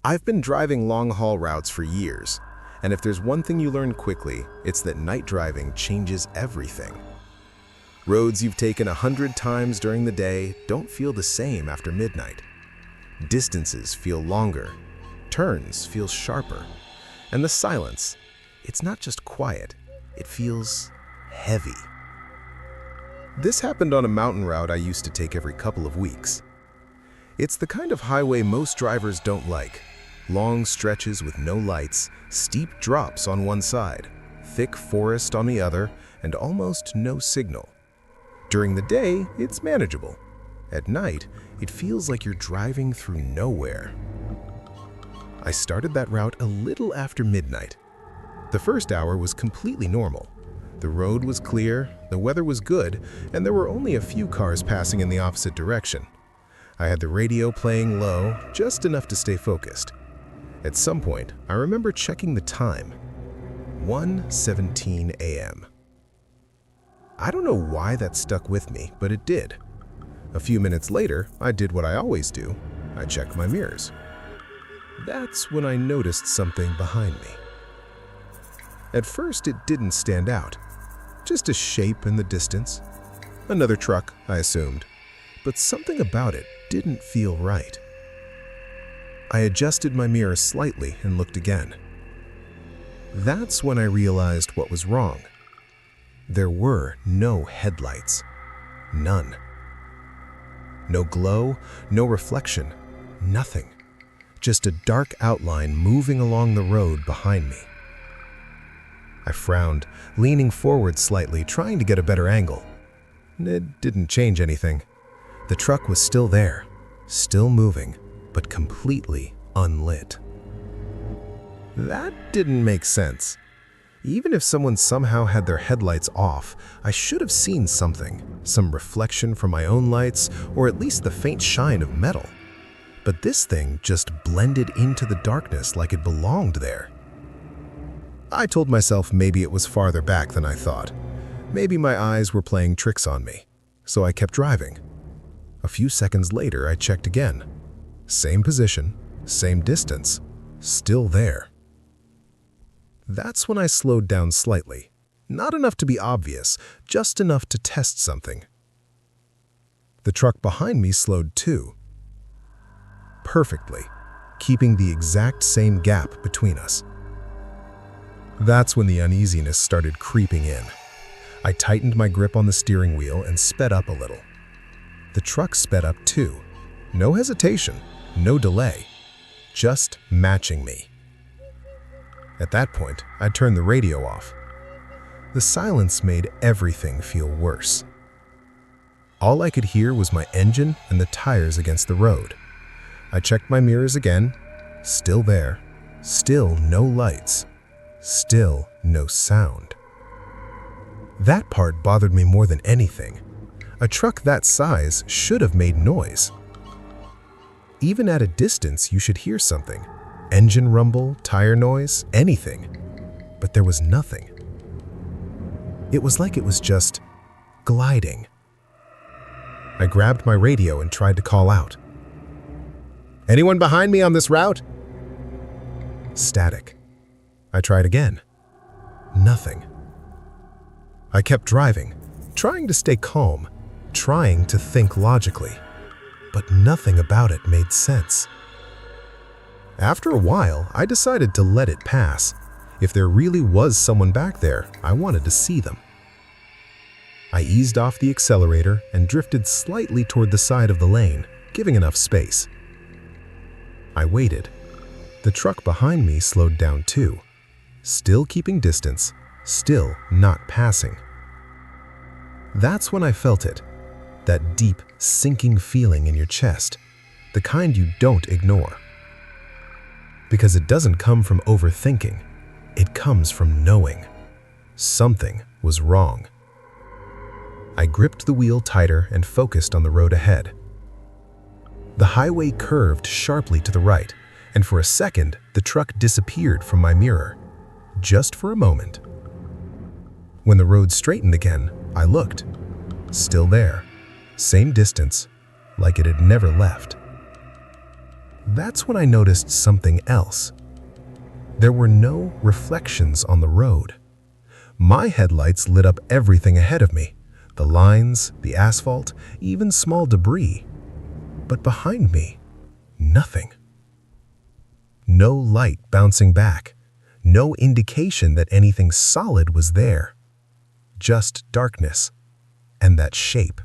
I've been driving long-haul routes for years, and if there's one thing you learn quickly, it's that night driving changes everything. Roads you've taken 100 times during the day don't feel the same after midnight. Distances feel longer, turns feel sharper, and the silence, it's not just quiet, it feels heavy. This happened on a mountain route I used to take every couple of weeks. It's the kind of highway most drivers don't like. Long stretches with no lights, steep drops on one side, thick forest on the other, and almost no signal. During the day, it's manageable. At night, it feels like you're driving through nowhere. I started that route a little after midnight. The first hour was completely normal. The road was clear, the weather was good, and there were only a few cars passing in the opposite direction. I had the radio playing low, just enough to stay focused. At some point, I remember checking the time. 1:17 a.m. I don't know why that stuck with me, but it did. A few minutes later, I did what I always do. I checked my mirrors. That's when I noticed something behind me. At first, it didn't stand out. Just a shape in the distance. Another truck, I assumed. But something about it didn't feel right. I adjusted my mirror slightly and looked again. That's when I realized what was wrong. There were no headlights. None. No glow, no reflection, nothing. Just a dark outline moving along the road behind me. I frowned, leaning forward slightly, trying to get a better angle. It didn't change anything. The truck was still there, still moving, but completely unlit. That didn't make sense. Even if someone somehow had their headlights off, I should have seen something, some reflection from my own lights, or at least the faint shine of metal. But this thing just blended into the darkness like it belonged there. I told myself maybe it was farther back than I thought. Maybe my eyes were playing tricks on me. So I kept driving. A few seconds later, I checked again. Same position, same distance, still there. That's when I slowed down slightly. Not enough to be obvious, just enough to test something. The truck behind me slowed too. Perfectly, keeping the exact same gap between us. That's when the uneasiness started creeping in. I tightened my grip on the steering wheel and sped up a little. The truck sped up too. No hesitation, no delay, just matching me. At that point, I turned the radio off. The silence made everything feel worse. All I could hear was my engine and the tires against the road. I checked my mirrors again. Still there. Still no lights. Still no sound. That part bothered me more than anything. A truck that size should have made noise. Even at a distance, you should hear something. Engine rumble, tire noise, anything. But there was nothing. It was like it was just gliding. I grabbed my radio and tried to call out. "Anyone behind me on this route?" Static. I tried again. Nothing. I kept driving, trying to stay calm, trying to think logically, but nothing about it made sense. After a while, I decided to let it pass. If there really was someone back there, I wanted to see them. I eased off the accelerator and drifted slightly toward the side of the lane, giving enough space. I waited. The truck behind me slowed down too, still keeping distance, still not passing. That's when I felt it, that deep, sinking feeling in your chest, the kind you don't ignore. Because it doesn't come from overthinking, it comes from knowing. Something was wrong. I gripped the wheel tighter and focused on the road ahead. The highway curved sharply to the right, and for a second, the truck disappeared from my mirror. Just for a moment. When the road straightened again, I looked. Still there. Same distance, like it had never left. That's when I noticed something else. There were no reflections on the road. My headlights lit up everything ahead of me, the lines, the asphalt, even small debris. But behind me, nothing. No light bouncing back, no indication that anything solid was there. Just darkness, and that shape,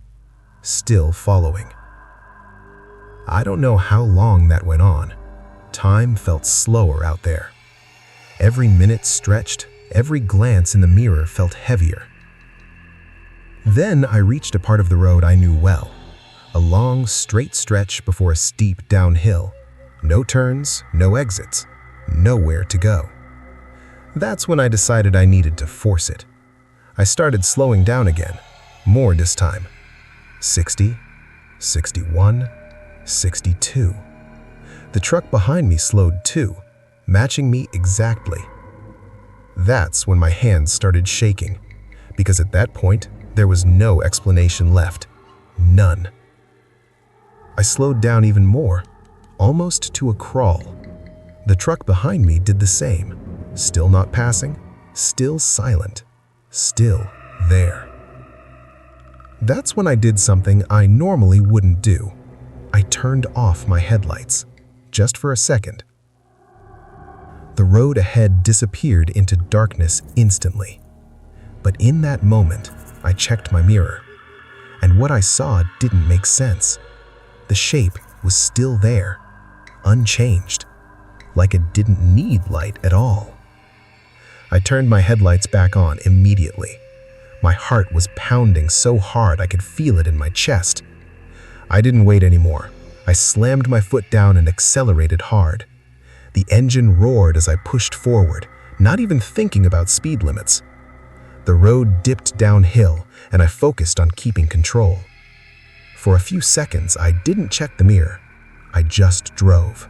still following. I don't know how long that went on. Time felt slower out there. Every minute stretched, every glance in the mirror felt heavier. Then I reached a part of the road I knew well. A long, straight stretch before a steep downhill. No turns, no exits, nowhere to go. That's when I decided I needed to force it. I started slowing down again, more this time. 60, 61, 62. The truck behind me slowed too, matching me exactly. That's when my hands started shaking, because at that point, there was no explanation left. None. I slowed down even more, almost to a crawl. The truck behind me did the same. Still not passing, still silent, still there. That's when I did something I normally wouldn't do. I turned off my headlights, just for a second. The road ahead disappeared into darkness instantly. But in that moment, I checked my mirror, and what I saw didn't make sense. The shape was still there, unchanged, like it didn't need light at all. I turned my headlights back on immediately. My heart was pounding so hard I could feel it in my chest. I didn't wait anymore. I slammed my foot down and accelerated hard. The engine roared as I pushed forward, not even thinking about speed limits. The road dipped downhill, and I focused on keeping control. For a few seconds, I didn't check the mirror. I just drove.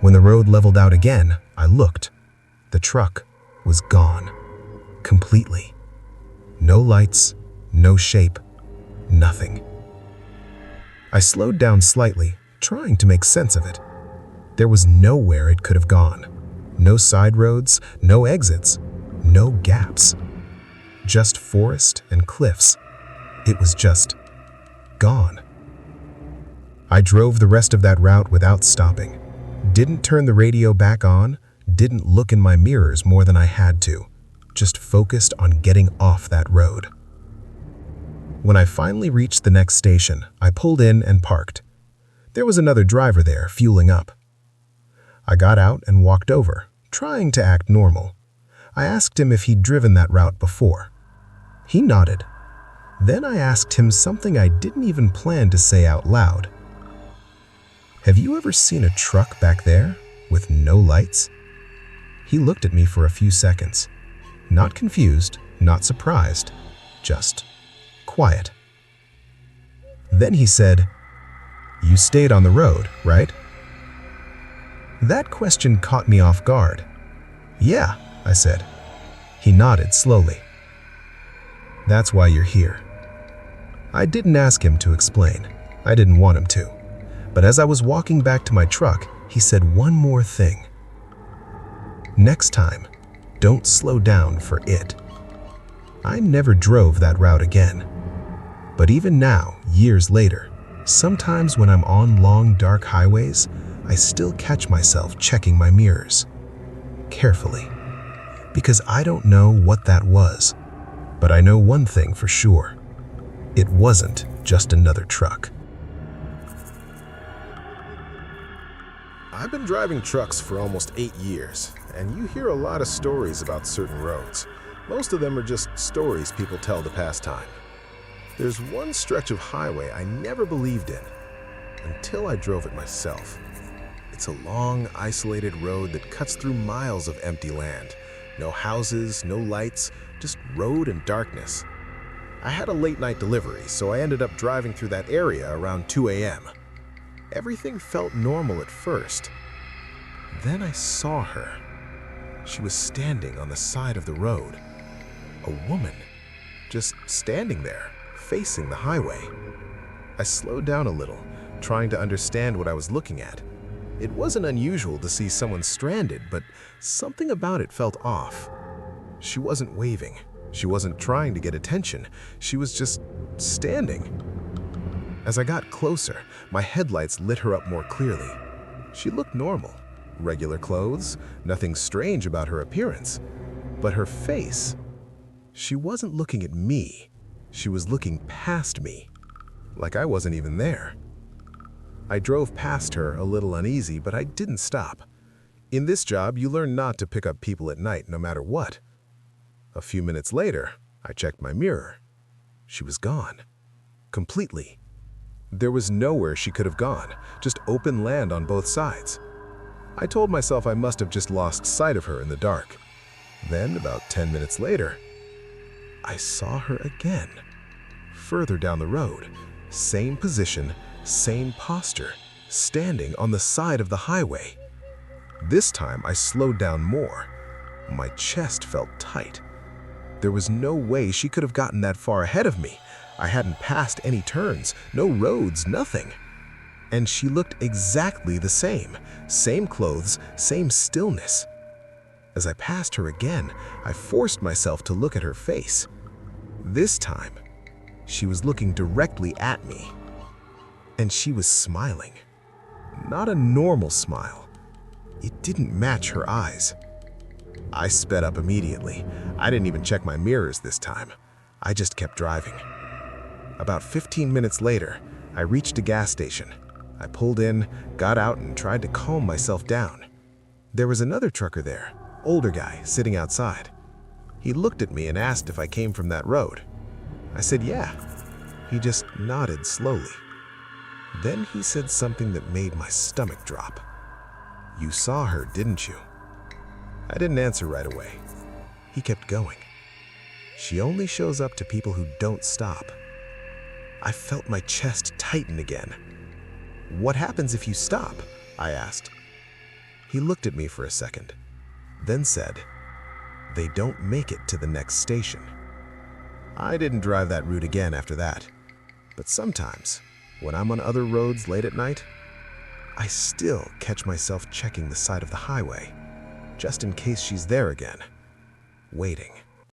When the road leveled out again, I looked. The truck was gone. Completely. No lights, no shape, nothing. I slowed down slightly, trying to make sense of it. There was nowhere it could have gone. No side roads, no exits, no gaps. Just forest and cliffs. It was just gone. I drove the rest of that route without stopping. Didn't turn the radio back on, didn't look in my mirrors more than I had to. Just focused on getting off that road. When I finally reached the next station, I pulled in and parked. There was another driver there, fueling up. I got out and walked over, trying to act normal. I asked him if he'd driven that route before. He nodded. Then I asked him something I didn't even plan to say out loud. "Have you ever seen a truck back there with no lights?" He looked at me for a few seconds. Not confused, not surprised, just quiet. Then he said, "You stayed on the road, right?" That question caught me off guard. "Yeah," I said. He nodded slowly. "That's why you're here." I didn't ask him to explain. I didn't want him to. But as I was walking back to my truck, he said one more thing. "Next time, don't slow down for it." I never drove that route again. But even now, years later, sometimes when I'm on long, dark highways, I still catch myself checking my mirrors. Carefully. Because I don't know what that was. But I know one thing for sure. It wasn't just another truck. I've been driving trucks for almost 8 years, and you hear a lot of stories about certain roads. Most of them are just stories people tell to pass time. There's one stretch of highway I never believed in, until I drove it myself. It's a long, isolated road that cuts through miles of empty land. No houses, no lights, just road and darkness. I had a late-night delivery, so I ended up driving through that area around 2 a.m. Everything felt normal at first. Then I saw her. She was standing on the side of the road. A woman, just standing there, facing the highway. I slowed down a little, trying to understand what I was looking at. It wasn't unusual to see someone stranded, but something about it felt off. She wasn't waving. She wasn't trying to get attention. She was just standing. As I got closer, my headlights lit her up more clearly. She looked normal. Regular clothes, nothing strange about her appearance. But her face, she wasn't looking at me. She was looking past me, like I wasn't even there. I drove past her, a little uneasy, but I didn't stop. In this job, you learn not to pick up people at night, no matter what. A few minutes later, I checked my mirror. She was gone. Completely. There was nowhere she could have gone, just open land on both sides. I told myself I must have just lost sight of her in the dark. Then, about 10 minutes later, I saw her again. Further down the road, same position, same posture, standing on the side of the highway. This time I slowed down more. My chest felt tight. There was no way she could have gotten that far ahead of me. I hadn't passed any turns, no roads, nothing. And she looked exactly the same. Same clothes, same stillness. As I passed her again, I forced myself to look at her face. This time, she was looking directly at me. And she was smiling. Not a normal smile. It didn't match her eyes. I sped up immediately. I didn't even check my mirrors this time. I just kept driving. About 15 minutes later, I reached a gas station. I pulled in, got out, and tried to calm myself down. There was another trucker there, older guy, sitting outside. He looked at me and asked if I came from that road. I said yeah. He just nodded slowly. Then he said something that made my stomach drop. "You saw her, didn't you?" I didn't answer right away. He kept going. "She only shows up to people who don't stop." I felt my chest tighten again. "What happens if you stop?" I asked. He looked at me for a second, then said, "They don't make it to the next station." I didn't drive that route again after that. But sometimes, when I'm on other roads late at night, I still catch myself checking the side of the highway, just in case she's there again, waiting.